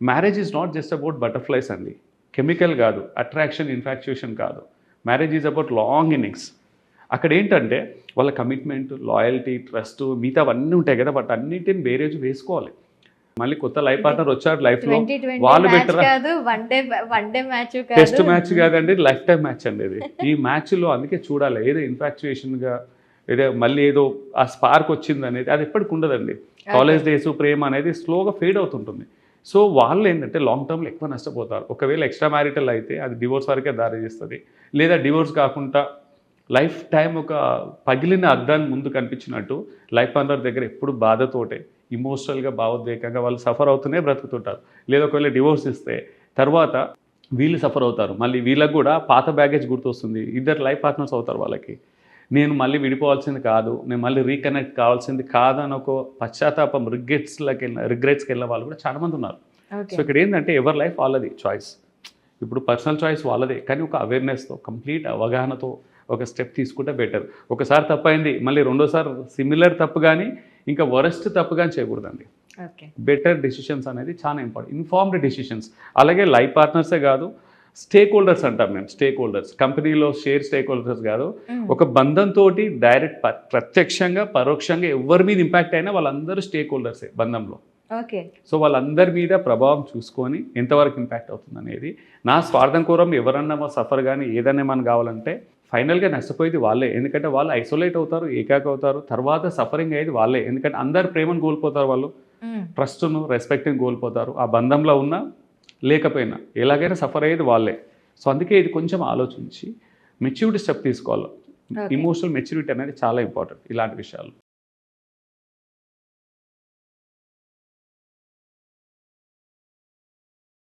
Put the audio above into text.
Marriage is not just about butterflies అండి. Chemical కాదు, attraction, infatuation కాదు. Marriage is about long innings. అక్కడ ఏంటంటే వాళ్ళ కమిట్మెంట్, లాయల్టీ, ట్రస్ట్ మిగతావన్నీ ఉంటాయి కదా, బట్ అన్నింటిని బేరేజ్ వేసుకోవాలి. మళ్ళీ కొత్త లైఫ్ పార్ట్నర్ వచ్చారు లైఫ్లో, వాళ్ళు బెటర్. టెస్ట్ మ్యాచ్ కాదండి, లైఫ్ టైం మ్యాచ్ అండి ఇది. ఈ మ్యాచ్లో అందుకే చూడాలి, ఏదో ఇన్ఫాక్చుయేషన్గా ఏదో మళ్ళీ ఏదో ఆ స్పార్క్ వచ్చింది అనేది అది ఎప్పటికి ఉండదండి. కాలేజ్ డేస్ ప్రేమ అనేది స్లోగా ఫేడ్ అవుతుంటుంది. సో వాళ్ళు ఏంటంటే లాంగ్ టర్మ్లో ఎక్కువ నష్టపోతారు. ఒకవేళ ఎక్స్ట్రా మ్యారిటల్ అయితే అది డివోర్స్ వరకే దారి చేస్తుంది. లేదా డివోర్స్ కాకుండా లైఫ్ టైం ఒక పగిలిన అద్దాన్ని ముందు కనిపించినట్టు లైఫ్ పార్ట్నర్ దగ్గర ఎప్పుడు బాధతోటే, ఇమోషనల్గా, భావోద్వేగంగా వాళ్ళు సఫర్ అవుతూనే బ్రతుకుతుంటారు. లేదా ఒకవేళ డివోర్స్ ఇస్తే తర్వాత వీళ్ళు సఫర్ అవుతారు. మళ్ళీ వీళ్ళకి కూడా పాత బ్యాగేజ్ గుర్తొస్తుంది. ఇద్దరు లైఫ్ పార్ట్నర్స్ అవుతారు వాళ్ళకి. నేను మళ్ళీ విడిపోవాల్సింది కాదు, నేను మళ్ళీ రీకనెక్ట్ కావాల్సింది కాదు అని ఒక పశ్చాత్తాపం, రిగ్రెట్స్కి వెళ్ళిన వాళ్ళు కూడా చాలామంది ఉన్నారు. సో ఇక్కడ ఏంటంటే ఎవరి లైఫ్ వాళ్ళది చాయిస్. ఇప్పుడు పర్సనల్ చాయిస్ వాళ్ళదే, కానీ ఒక అవేర్నెస్తో, కంప్లీట్ అవగాహనతో ఒక స్టెప్ తీసుకుంటే బెటర్. ఒకసారి తప్పైంది, మళ్ళీ రెండోసారి సిమిలర్ తప్పు కానీ ఇంకా వరస్ట్ తప్పు కానీ చేయకూడదండి. బెటర్ డెసిషన్స్ అనేది చాలా ఇంపార్టెంట్, ఇన్ఫార్మ్డ్ డెసిషన్స్. అలాగే లైఫ్ పార్ట్నర్సే కాదు, స్టేక్ హోల్డర్స్ అంటాం మేము. స్టేక్ హోల్డర్స్ కంపెనీలో షేర్ స్టేక్ హోల్డర్స్ కాదు, ఒక బంధంతో డైరెక్ట్ ప్రత్యక్షంగా పరోక్షంగా ఎవరి మీద ఇంపాక్ట్ అయినా వాళ్ళందరూ స్టేక్ హోల్డర్సే బంధంలో. సో వాళ్ళందరి మీద ప్రభావం చూసుకొని ఎంతవరకు ఇంపాక్ట్ అవుతుంది అనేది. నా స్వార్థం కోరం ఎవరన్నా సఫర్ కానీ ఏదైనా మనం కావాలంటే ఫైనల్గా నష్టపోయేది వాళ్ళే. ఎందుకంటే వాళ్ళు ఐసోలేట్ అవుతారు, ఏకాక అవుతారు, తర్వాత సఫరింగ్ అయ్యేది వాళ్ళే. ఎందుకంటే అందరు ప్రేమను కోల్పోతారు, వాళ్ళు ట్రస్ట్ను, రెస్పెక్ట్ని కోల్పోతారు. ఆ బంధంలో ఉన్నా లేకపోయినా ఎలాగైనా సఫర్ అయ్యేది వాళ్ళే. సో అందుకే ఇది కొంచెం ఆలోచించి మెచ్యూరిటీ స్టెప్ తీసుకోవాలి. ఇమోషనల్ మెచ్యూరిటీ అనేది చాలా ఇంపార్టెంట్ ఇలాంటి విషయాలు.